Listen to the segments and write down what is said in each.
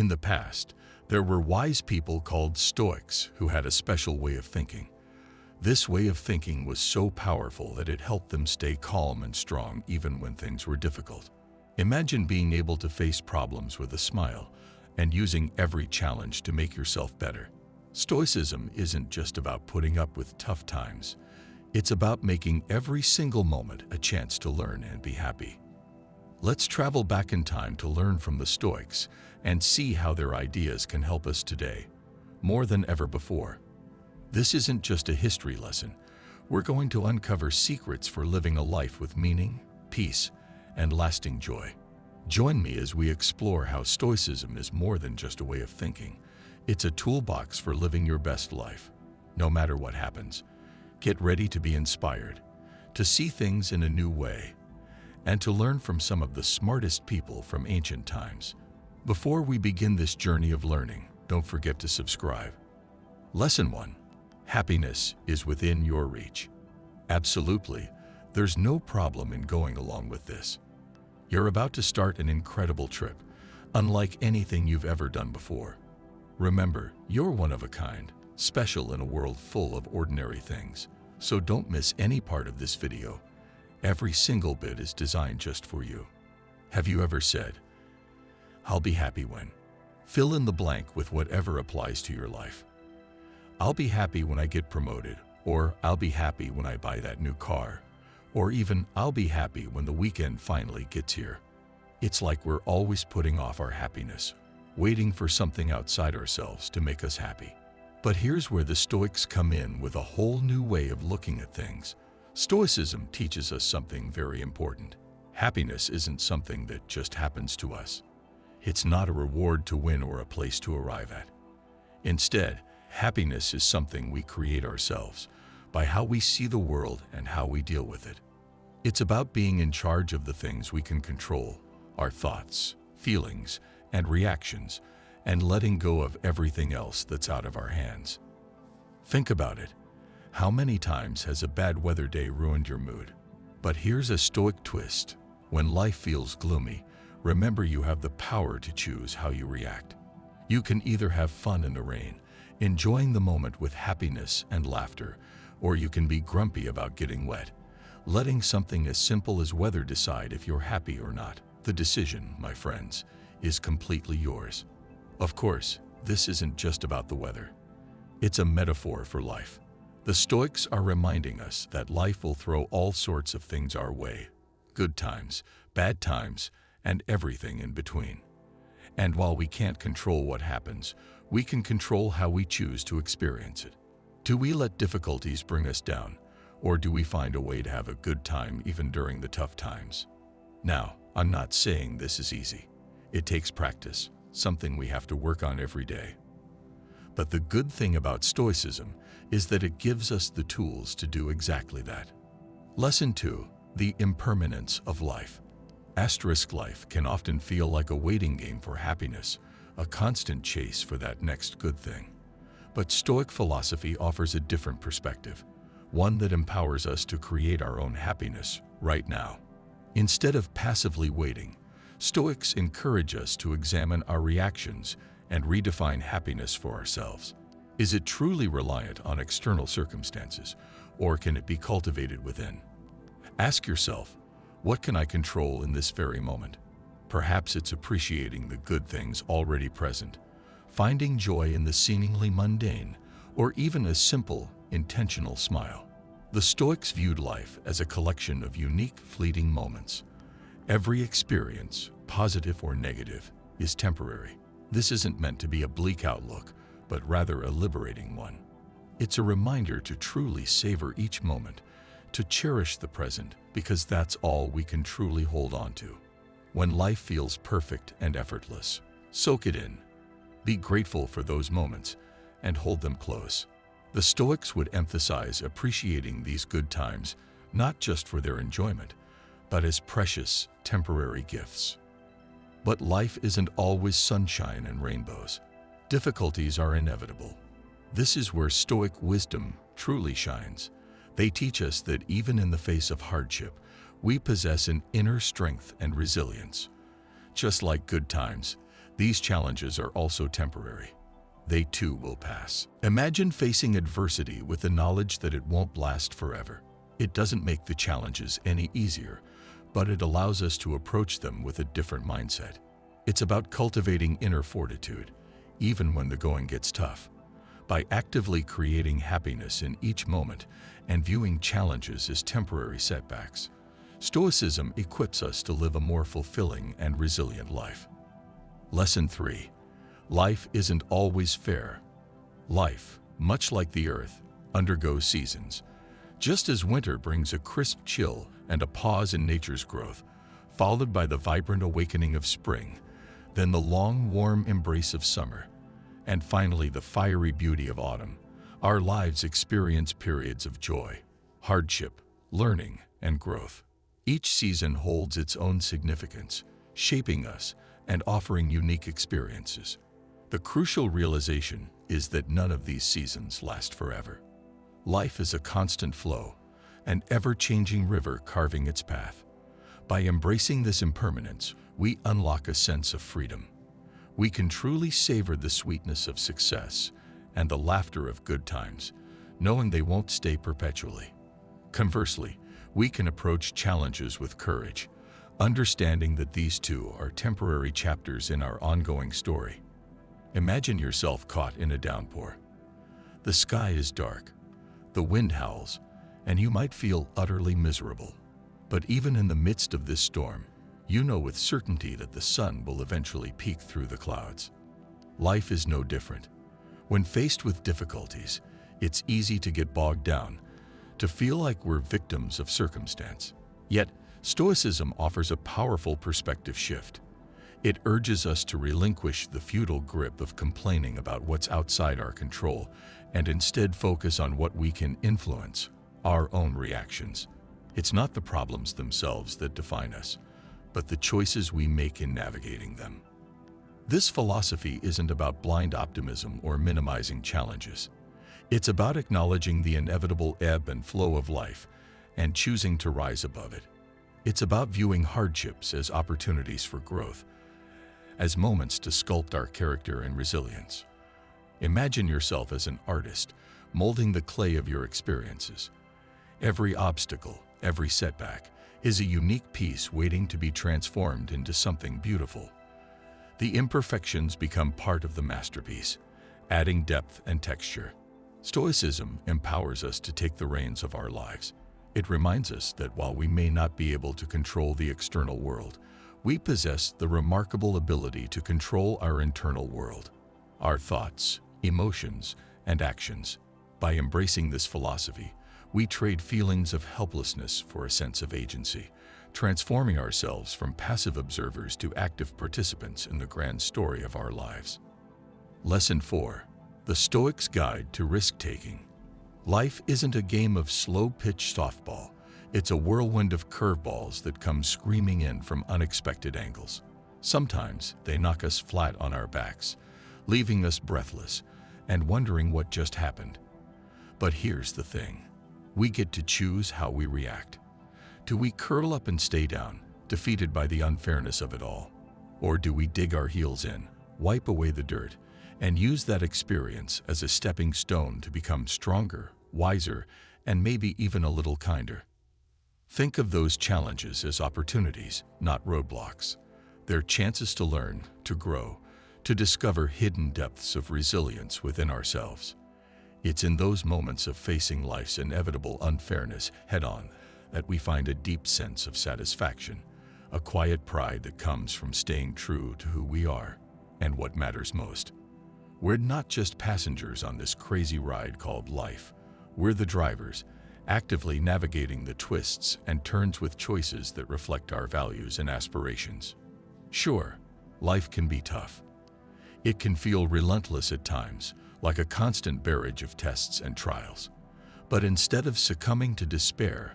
In the past, there were wise people called Stoics who had a special way of thinking. This way of thinking was so powerful that it helped them stay calm and strong even when things were difficult. Imagine being able to face problems with a smile and using every challenge to make yourself better. Stoicism isn't just about putting up with tough times. It's about making every single moment a chance to learn and be happy. Let's travel back in time to learn from the Stoics and see how their ideas can help us today, more than ever before. This isn't just a history lesson. We're going to uncover secrets for living a life with meaning, peace, and lasting joy. Join me as we explore how Stoicism is more than just a way of thinking. It's a toolbox for living your best life. No matter what happens, get ready to be inspired, to see things in a new way, and to learn from some of the smartest people from ancient times. Before we begin this journey of learning, don't forget to subscribe. Lesson 1. Happiness is within your reach. Absolutely, there's no problem in going along with this. You're about to start an incredible trip, unlike anything you've ever done before. Remember, you're one of a kind, special in a world full of ordinary things. So don't miss any part of this video. Every single bit is designed just for you. Have you ever said, "I'll be happy when..." Fill in the blank with whatever applies to your life. I'll be happy when I get promoted, or I'll be happy when I buy that new car, or even I'll be happy when the weekend finally gets here. It's like we're always putting off our happiness, waiting for something outside ourselves to make us happy. But here's where the Stoics come in with a whole new way of looking at things. Stoicism teaches us something very important. Happiness isn't something that just happens to us. It's not a reward to win or a place to arrive at. Instead, happiness is something we create ourselves by how we see the world and how we deal with it. It's about being in charge of the things we can control, our thoughts, feelings, and reactions, and letting go of everything else that's out of our hands. Think about it. How many times has a bad weather day ruined your mood? But here's a Stoic twist. When life feels gloomy, remember you have the power to choose how you react. You can either have fun in the rain, enjoying the moment with happiness and laughter, or you can be grumpy about getting wet, letting something as simple as weather decide if you're happy or not. The decision, my friends, is completely yours. Of course, this isn't just about the weather. It's a metaphor for life. The Stoics are reminding us that life will throw all sorts of things our way. Good times, bad times, and everything in between. And while we can't control what happens, we can control how we choose to experience it. Do we let difficulties bring us down, or do we find a way to have a good time even during the tough times? Now, I'm not saying this is easy. It takes practice, something we have to work on every day. But the good thing about Stoicism is that it gives us the tools to do exactly that. Lesson 2. The impermanence of life. Life can often feel like a waiting game for happiness, a constant chase for that next good thing. But Stoic philosophy offers a different perspective, one that empowers us to create our own happiness right now. Instead of passively waiting, Stoics encourage us to examine our reactions and redefine happiness for ourselves. Is it truly reliant on external circumstances, or can it be cultivated within? Ask yourself, what can I control in this very moment? Perhaps it's appreciating the good things already present, finding joy in the seemingly mundane, or even a simple, intentional smile. The Stoics viewed life as a collection of unique, fleeting moments. Every experience, positive or negative, is temporary. This isn't meant to be a bleak outlook, but rather a liberating one. It's a reminder to truly savor each moment, to cherish the present, because that's all we can truly hold on to. When life feels perfect and effortless, soak it in. Be grateful for those moments and hold them close. The Stoics would emphasize appreciating these good times, not just for their enjoyment, but as precious, temporary gifts. But life isn't always sunshine and rainbows. Difficulties are inevitable. This is where Stoic wisdom truly shines. They teach us that even in the face of hardship, we possess an inner strength and resilience. Just like good times, These challenges are also temporary. They too will pass. Imagine facing adversity with the knowledge that it won't last forever. It doesn't make the challenges any easier, but it allows us to approach them with a different mindset. It's about cultivating inner fortitude, even when the going gets tough, by actively creating happiness in each moment and viewing challenges as temporary setbacks. Stoicism equips us to live a more fulfilling and resilient life. Lesson 3. Life isn't always fair. Life, much like the earth, undergoes seasons. Just as winter brings a crisp chill and a pause in nature's growth, followed by the vibrant awakening of spring, then the long, warm embrace of summer, and finally the fiery beauty of autumn, our lives experience periods of joy, hardship, learning, and growth. Each season holds its own significance, shaping us and offering unique experiences. The crucial realization is that none of these seasons last forever. Life is a constant flow, an ever-changing river carving its path. By embracing this impermanence, we unlock a sense of freedom. We can truly savor the sweetness of success and the laughter of good times, knowing they won't stay perpetually. Conversely, we can approach challenges with courage, understanding that these too are temporary chapters in our ongoing story. Imagine yourself caught in a downpour. The sky is dark, the wind howls, and you might feel utterly miserable. But even in the midst of this storm, you know with certainty that the sun will eventually peek through the clouds. Life is no different. When faced with difficulties, it's easy to get bogged down, to feel like we're victims of circumstance. Yet, Stoicism offers a powerful perspective shift. It urges us to relinquish the futile grip of complaining about what's outside our control and instead focus on what we can influence, our own reactions. It's not the problems themselves that define us, but the choices we make in navigating them. This philosophy isn't about blind optimism or minimizing challenges. It's about acknowledging the inevitable ebb and flow of life and choosing to rise above it. It's about viewing hardships as opportunities for growth, as moments to sculpt our character and resilience. Imagine yourself as an artist, molding the clay of your experiences. Every obstacle, every setback, is a unique piece waiting to be transformed into something beautiful. The imperfections become part of the masterpiece, adding depth and texture. Stoicism empowers us to take the reins of our lives. It reminds us that while we may not be able to control the external world, we possess the remarkable ability to control our internal world, our thoughts, emotions, and actions. By embracing this philosophy, we trade feelings of helplessness for a sense of agency, transforming ourselves from passive observers to active participants in the grand story of our lives. Lesson 4. The Stoic's Guide to Risk-Taking. Life isn't a game of slow-pitch softball. It's a whirlwind of curveballs that come screaming in from unexpected angles. Sometimes they knock us flat on our backs, leaving us breathless and wondering what just happened. But here's the thing. We get to choose how we react. Do we curl up and stay down, defeated by the unfairness of it all? Or do we dig our heels in, wipe away the dirt, and use that experience as a stepping stone to become stronger, wiser, and maybe even a little kinder? Think of those challenges as opportunities, not roadblocks. They're chances to learn, to grow, to discover hidden depths of resilience within ourselves. It's in those moments of facing life's inevitable unfairness head-on that we find a deep sense of satisfaction, a quiet pride that comes from staying true to who we are and what matters most. We're not just passengers on this crazy ride called life. We're the drivers, actively navigating the twists and turns with choices that reflect our values and aspirations. Sure, life can be tough. It can feel relentless at times, like a constant barrage of tests and trials. But instead of succumbing to despair,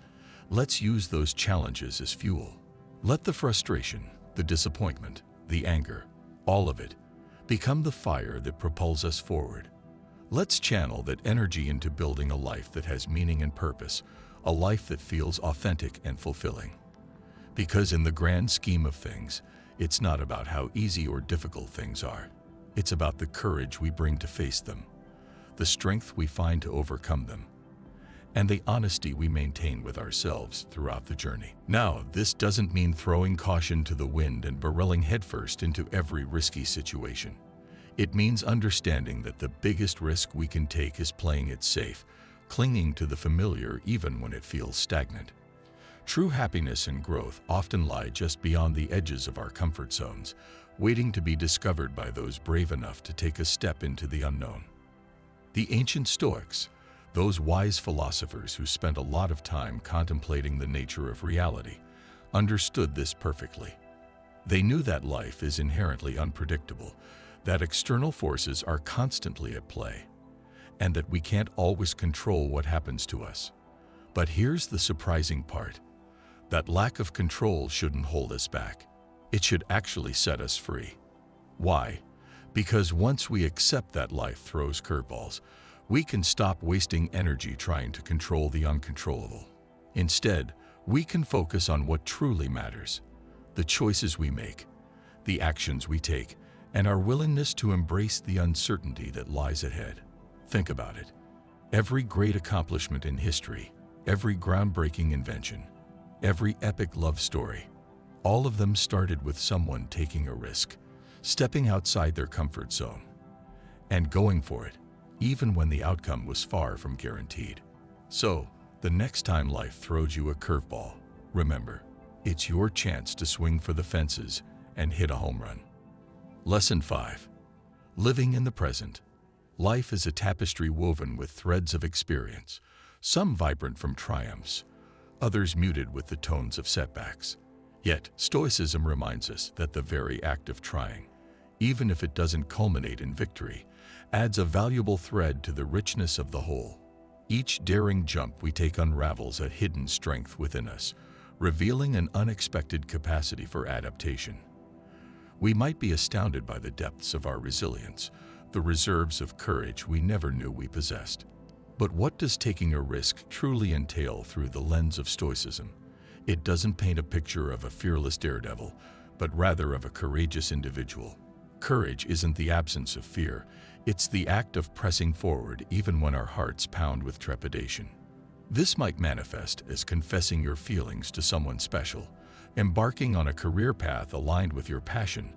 let's use those challenges as fuel. Let the frustration, the disappointment, the anger, all of it, become the fire that propels us forward. Let's channel that energy into building a life that has meaning and purpose, a life that feels authentic and fulfilling. Because in the grand scheme of things, It's not about how easy or difficult things are. It's about the courage we bring to face them, the strength we find to overcome them, and the honesty we maintain with ourselves throughout the journey. Now, this doesn't mean throwing caution to the wind and barreling headfirst into every risky situation. It means understanding that the biggest risk we can take is playing it safe, clinging to the familiar even when it feels stagnant. True happiness and growth often lie just beyond the edges of our comfort zones, waiting to be discovered by those brave enough to take a step into the unknown. The ancient Stoics, those wise philosophers who spent a lot of time contemplating the nature of reality, understood this perfectly. They knew that life is inherently unpredictable, that external forces are constantly at play, and that we can't always control what happens to us. But here's the surprising part. That lack of control shouldn't hold us back. It should actually set us free. Why? Because once we accept that life throws curveballs, we can stop wasting energy trying to control the uncontrollable. Instead, we can focus on what truly matters: the choices we make, the actions we take, and our willingness to embrace the uncertainty that lies ahead. Think about it. Every great accomplishment in history, every groundbreaking invention, every epic love story, all of them started with someone taking a risk, stepping outside their comfort zone, and going for it, even when the outcome was far from guaranteed. So, the next time life throws you a curveball, remember, it's your chance to swing for the fences and hit a home run. Lesson 5. Living in the present. Life is a tapestry woven with threads of experience, some vibrant from triumphs, others muted with the tones of setbacks. Yet, Stoicism reminds us that the very act of trying, even if it doesn't culminate in victory, adds a valuable thread to the richness of the whole. Each daring jump we take unravels a hidden strength within us, revealing an unexpected capacity for adaptation. We might be astounded by the depths of our resilience, the reserves of courage we never knew we possessed. But what does taking a risk truly entail through the lens of Stoicism? It doesn't paint a picture of a fearless daredevil, but rather of a courageous individual. Courage isn't the absence of fear, it's the act of pressing forward even when our hearts pound with trepidation. This might manifest as confessing your feelings to someone special, embarking on a career path aligned with your passion,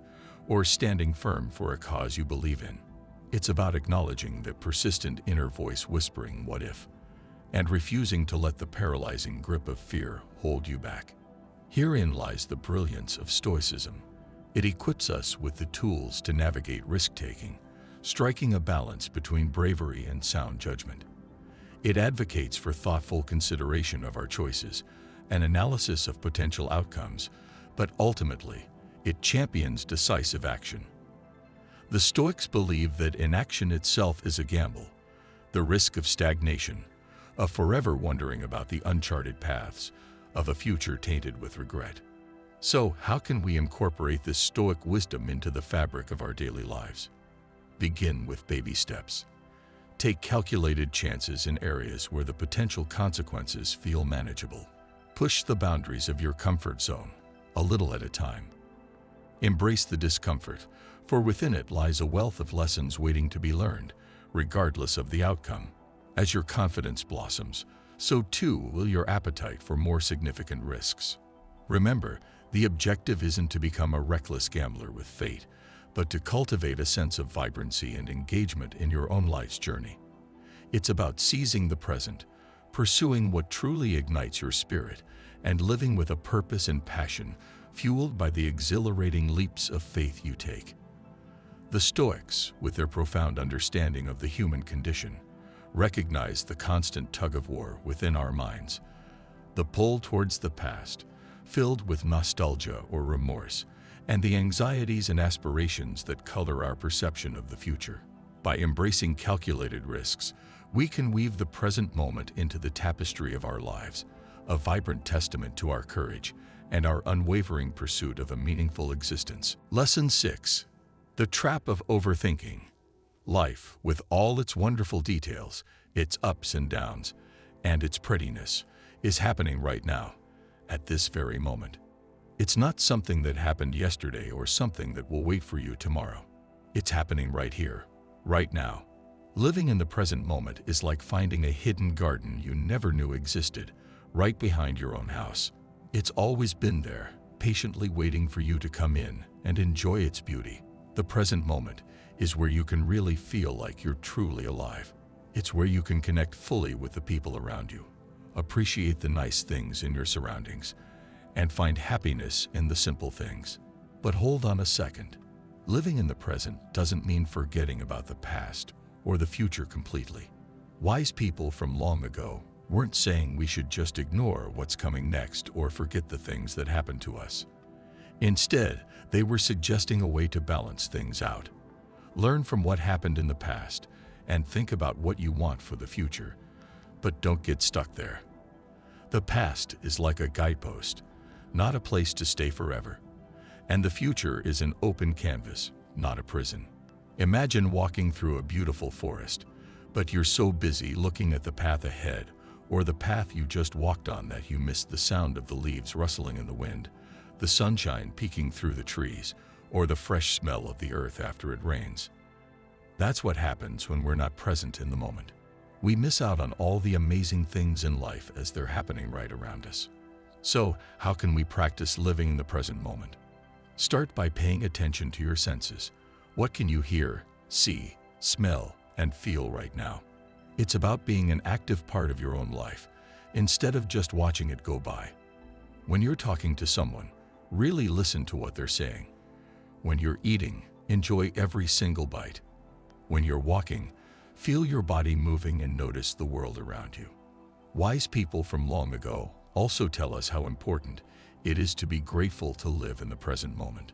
or standing firm for a cause you believe in. It's about acknowledging the persistent inner voice whispering, "What if?" and refusing to let the paralyzing grip of fear hold you back. Herein lies the brilliance of Stoicism. It equips us with the tools to navigate risk-taking, striking a balance between bravery and sound judgment. It advocates for thoughtful consideration of our choices, an analysis of potential outcomes, but ultimately, it champions decisive action. The Stoics believe that inaction itself is a gamble, the risk of stagnation, of forever wondering about the uncharted paths, of a future tainted with regret. So, how can we incorporate this Stoic wisdom into the fabric of our daily lives? Begin with baby steps. Take calculated chances in areas where the potential consequences feel manageable. Push the boundaries of your comfort zone, a little at a time. Embrace the discomfort, for within it lies a wealth of lessons waiting to be learned, regardless of the outcome. As your confidence blossoms, so too will your appetite for more significant risks. Remember, the objective isn't to become a reckless gambler with fate, but to cultivate a sense of vibrancy and engagement in your own life's journey. It's about seizing the present, pursuing what truly ignites your spirit, and living with a purpose and passion fueled by the exhilarating leaps of faith you take. The Stoics, with their profound understanding of the human condition, recognize the constant tug-of-war within our minds, the pull towards the past, filled with nostalgia or remorse, and the anxieties and aspirations that color our perception of the future. By embracing calculated risks, we can weave the present moment into the tapestry of our lives, a vibrant testament to our courage and our unwavering pursuit of a meaningful existence. Lesson 6. The trap of overthinking. Life, with all its wonderful details, its ups and downs, and its prettiness, is happening right now, at this very moment. It's not something that happened yesterday or something that will wait for you tomorrow. It's happening right here, right now. Living in the present moment is like finding a hidden garden you never knew existed, right behind your own house. It's always been there, patiently waiting for you to come in and enjoy its beauty. The present moment is where you can really feel like you're truly alive. It's where you can connect fully with the people around you, appreciate the nice things in your surroundings, and find happiness in the simple things. But hold on a second. Living in the present doesn't mean forgetting about the past or the future completely. Wise people from long ago weren't saying we should just ignore what's coming next or forget the things that happened to us. Instead, they were suggesting a way to balance things out. Learn from what happened in the past and think about what you want for the future, but don't get stuck there. The past is like a guidepost, not a place to stay forever. And the future is an open canvas, not a prison. Imagine walking through a beautiful forest, but you're so busy looking at the path ahead or the path you just walked on that you missed the sound of the leaves rustling in the wind, the sunshine peeking through the trees, or the fresh smell of the earth after it rains. That's what happens when we're not present in the moment. We miss out on all the amazing things in life as they're happening right around us. So, how can we practice living in the present moment? Start by paying attention to your senses. What can you hear, see, smell, and feel right now? It's about being an active part of your own life, instead of just watching it go by. When you're talking to someone, really listen to what they're saying. When you're eating, enjoy every single bite. When you're walking, feel your body moving and notice the world around you. Wise people from long ago also tell us how important it is to be grateful to live in the present moment.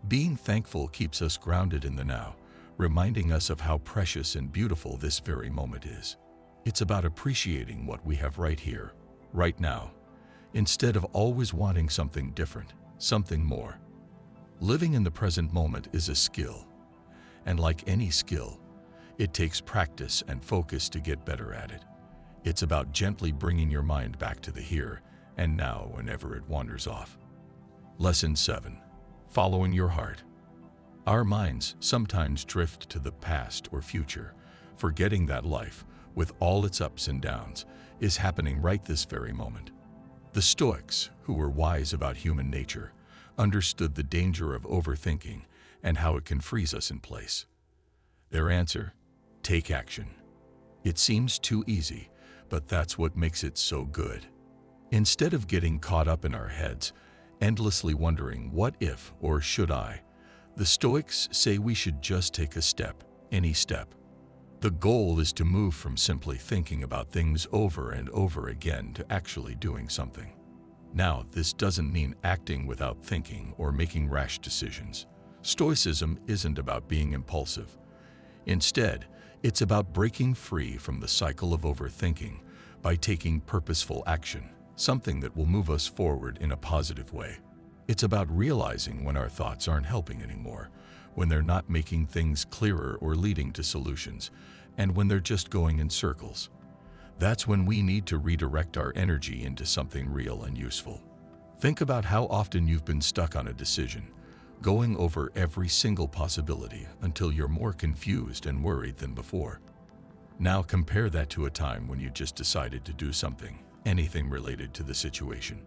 Being thankful keeps us grounded in the now, reminding us of how precious and beautiful this very moment is. It's about appreciating what we have right here, right now, instead of always wanting something different, something more. Living in the present moment is a skill, and like any skill, it takes practice and focus to get better at it. It's about gently bringing your mind back to the here and now whenever it wanders off. Lesson 7. Following your heart. Our minds sometimes drift to the past or future, forgetting that life, with all its ups and downs, is happening right this very moment. The Stoics, who were wise about human nature, understood the danger of overthinking and how it can freeze us in place. Their answer: take action. It seems too easy, but that's what makes it so good. Instead of getting caught up in our heads, endlessly wondering what if or should I, the Stoics say we should just take a step, any step. The goal is to move from simply thinking about things over and over again to actually doing something. Now, this doesn't mean acting without thinking or making rash decisions. Stoicism isn't about being impulsive. Instead, it's about breaking free from the cycle of overthinking by taking purposeful action, something that will move us forward in a positive way. It's about realizing when our thoughts aren't helping anymore, when they're not making things clearer or leading to solutions, and when they're just going in circles. That's when we need to redirect our energy into something real and useful. Think about how often you've been stuck on a decision, going over every single possibility until you're more confused and worried than before. Now compare that to a time when you just decided to do something, anything related to the situation.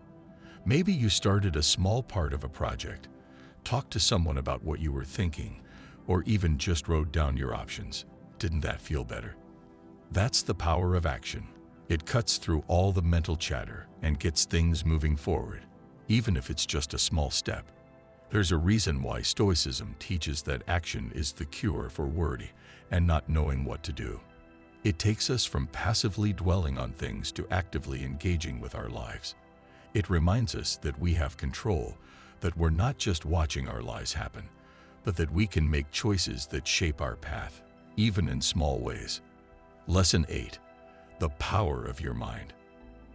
Maybe you started a small part of a project, talked to someone about what you were thinking, or even just wrote down your options. Didn't that feel better? That's the power of action. It cuts through all the mental chatter and gets things moving forward, even if it's just a small step. There's a reason why Stoicism teaches that action is the cure for worry and not knowing what to do. It takes us from passively dwelling on things to actively engaging with our lives. It reminds us that we have control, that we're not just watching our lives happen, but that we can make choices that shape our path, even in small ways. Lesson 8. The power of your mind.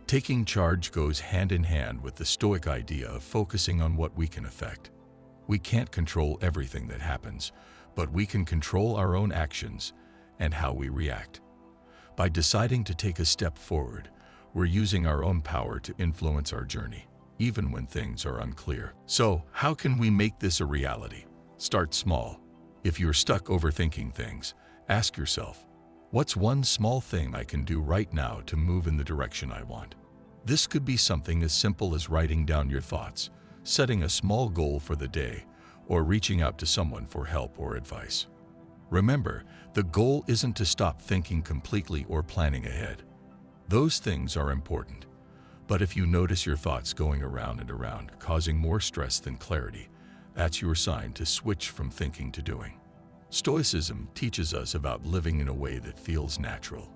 Taking charge goes hand in hand with the Stoic idea of focusing on what we can affect. We can't control everything that happens, but we can control our own actions and how we react. By deciding to take a step forward, we're using our own power to influence our journey. even when things are unclear. So, how can we make this a reality? Start small. If you're stuck overthinking things, ask yourself, what's one small thing I can do right now to move in the direction I want? This could be something as simple as writing down your thoughts, setting a small goal for the day, or reaching out to someone for help or advice. Remember, the goal isn't to stop thinking completely or planning ahead. Those things are important. But if you notice your thoughts going around and around, causing more stress than clarity, that's your sign to switch from thinking to doing. Stoicism teaches us about living in a way that feels natural,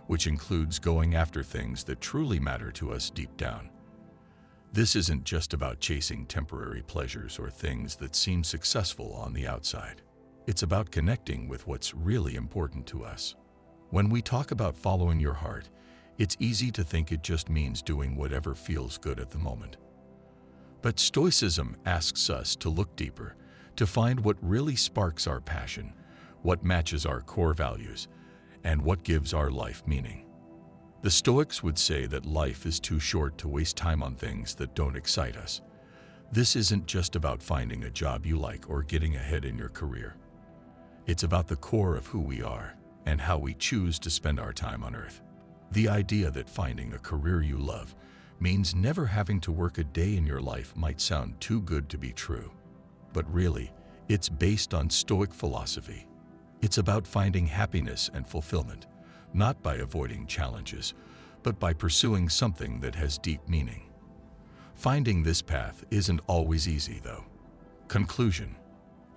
which includes going after things that truly matter to us deep down. This isn't just about chasing temporary pleasures or things that seem successful on the outside. It's about connecting with what's really important to us. When we talk about following your heart, it's easy to think it just means doing whatever feels good at the moment. But Stoicism asks us to look deeper, to find what really sparks our passion, what matches our core values, and what gives our life meaning. The Stoics would say that life is too short to waste time on things that don't excite us. This isn't just about finding a job you like or getting ahead in your career. It's about the core of who we are and how we choose to spend our time on earth. The idea that finding a career you love means never having to work a day in your life might sound too good to be true. But really, it's based on Stoic philosophy. It's about finding happiness and fulfillment, not by avoiding challenges, but by pursuing something that has deep meaning. Finding this path isn't always easy, though. Conclusion: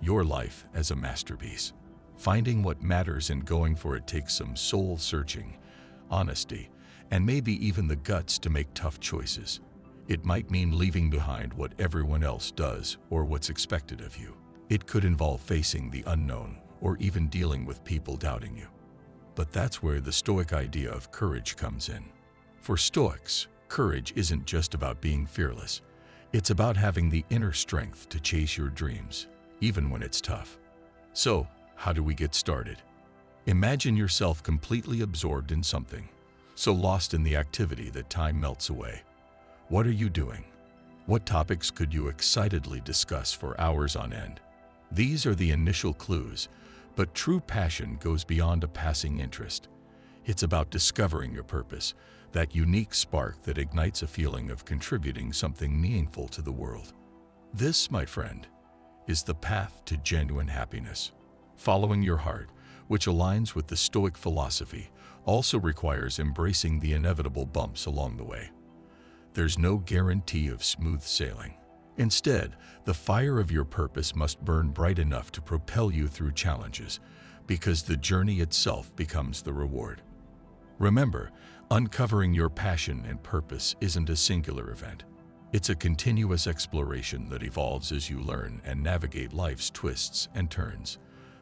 your life as a masterpiece. Finding what matters and going for it takes some soul-searching, honesty, and maybe even the guts to make tough choices. It might mean leaving behind what everyone else does or what's expected of you. It could involve facing the unknown or even dealing with people doubting you. But that's where the Stoic idea of courage comes in. For Stoics, courage isn't just about being fearless. It's about having the inner strength to chase your dreams, even when it's tough. So, how do we get started? Imagine yourself completely absorbed in something, so lost in the activity that time melts away. What are you doing? What topics could you excitedly discuss for hours on end? These are the initial clues, but true passion goes beyond a passing interest. It's about discovering your purpose, that unique spark that ignites a feeling of contributing something meaningful to the world. This, my friend, is the path to genuine happiness. Following your heart, which aligns with the Stoic philosophy, also requires embracing the inevitable bumps along the way. There's no guarantee of smooth sailing. Instead, the fire of your purpose must burn bright enough to propel you through challenges, because the journey itself becomes the reward. Remember, uncovering your passion and purpose isn't a singular event. It's a continuous exploration that evolves as you learn and navigate life's twists and turns.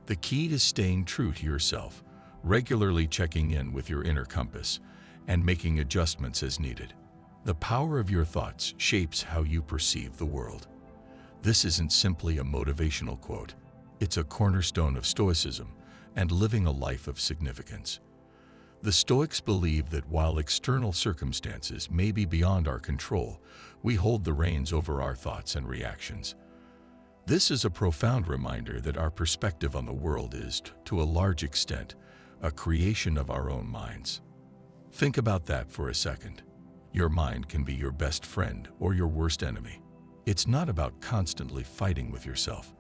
The key is staying true to yourself, regularly checking in with your inner compass, and making adjustments as needed. The power of your thoughts shapes how you perceive the world. This isn't simply a motivational quote. It's a cornerstone of Stoicism and living a life of significance. The Stoics believe that while external circumstances may be beyond our control, we hold the reins over our thoughts and reactions. This is a profound reminder that our perspective on the world is, to a large extent, a creation of our own minds. Think about that for a second. Your mind can be your best friend or your worst enemy. It's not about constantly fighting with yourself.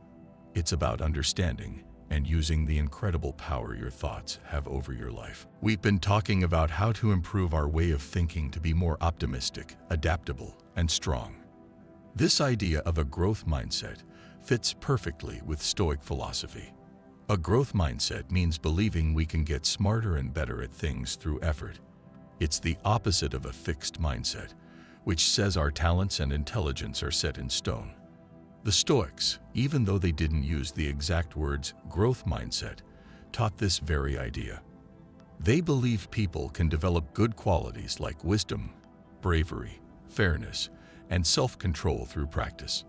It's about understanding and using the incredible power your thoughts have over your life. We've been talking about how to improve our way of thinking to be more optimistic, adaptable, and strong. This idea of a growth mindset fits perfectly with Stoic philosophy. A growth mindset means believing we can get smarter and better at things through effort. It's the opposite of a fixed mindset, which says our talents and intelligence are set in stone. The Stoics, even though they didn't use the exact words growth mindset, taught this very idea. They believed people can develop good qualities like wisdom, bravery, fairness, and self-control through practice.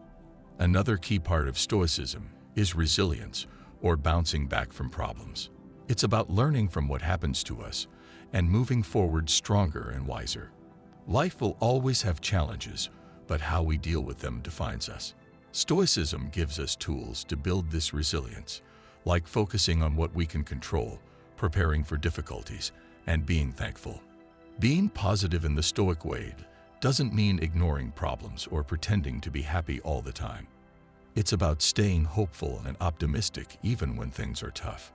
Another key part of Stoicism is resilience, or bouncing back from problems. It's about learning from what happens to us and moving forward stronger and wiser. Life will always have challenges, but how we deal with them defines us. Stoicism gives us tools to build this resilience, like focusing on what we can control, preparing for difficulties, and being thankful. Being positive in the Stoic way doesn't mean ignoring problems or pretending to be happy all the time. It's about staying hopeful and optimistic even when things are tough.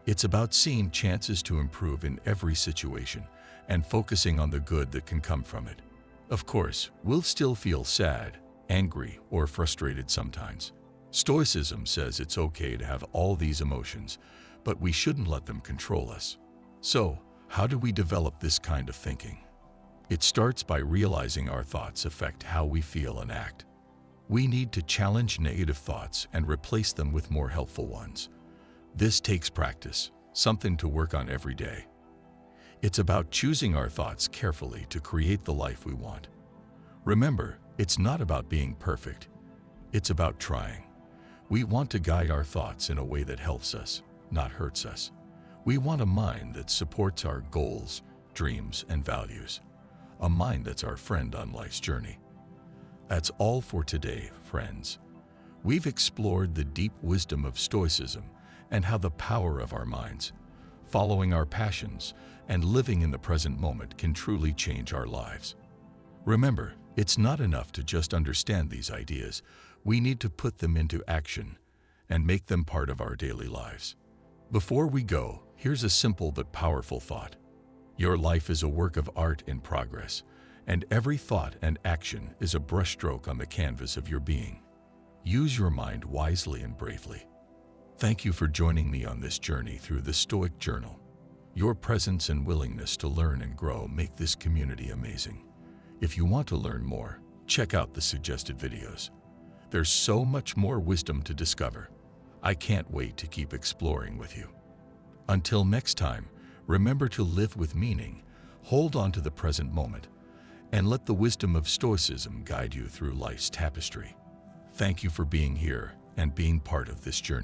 It's about seeing chances to improve in every situation and focusing on the good that can come from it. Of course, we'll still feel sad, angry, or frustrated sometimes. Stoicism says it's okay to have all these emotions, but we shouldn't let them control us. So, how do we develop this kind of thinking? It starts by realizing our thoughts affect how we feel and act. We need to challenge negative thoughts and replace them with more helpful ones. This takes practice, something to work on every day. It's about choosing our thoughts carefully to create the life we want. Remember, it's not about being perfect. It's about trying. We want to guide our thoughts in a way that helps us, not hurts us. We want a mind that supports our goals, dreams, and values. A mind that's our friend on life's journey. That's all for today, friends. We've explored the deep wisdom of Stoicism and how the power of our minds, following our passions, and living in the present moment can truly change our lives. Remember, it's not enough to just understand these ideas. We need to put them into action and make them part of our daily lives. Before we go, here's a simple but powerful thought. Your life is a work of art in progress, and every thought and action is a brushstroke on the canvas of your being. Use your mind wisely and bravely. Thank you for joining me on this journey through the Stoic Journal. Your presence and willingness to learn and grow make this community amazing. If you want to learn more, check out the suggested videos. There's so much more wisdom to discover. I can't wait to keep exploring with you. Until next time, remember to live with meaning, hold on to the present moment, and let the wisdom of Stoicism guide you through life's tapestry. Thank you for being here and being part of this journey.